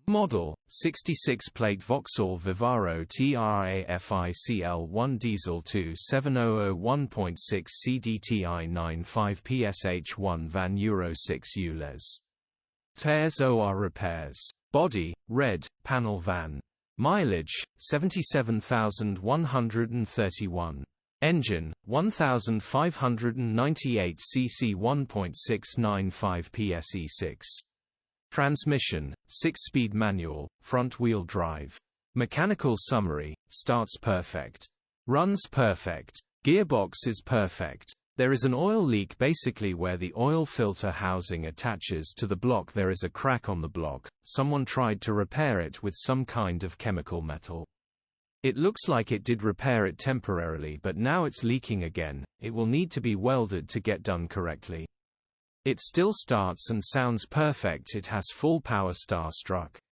Model, 66-plate Vauxhall Vivaro TRAFIC L1 Diesel 2700 1.6CDTI 95PS H1 van Euro 6 ULEZ. Tears or repairs. Body, red, panel van. Mileage, 77,131. Engine, 1,598 cc 1.695 PS E6. Transmission, 6-speed manual, front-wheel drive. Mechanical summary, starts perfect. Runs perfect. Gearbox is perfect. There is an oil leak basically where the oil filter housing attaches to the block. There is a crack on the block. Someone tried to repair it with some kind of chemical metal. It looks like it did repair it temporarily, but now it's leaking again. It will need to be welded to get done correctly. It still starts and sounds perfect. It has full power star struck.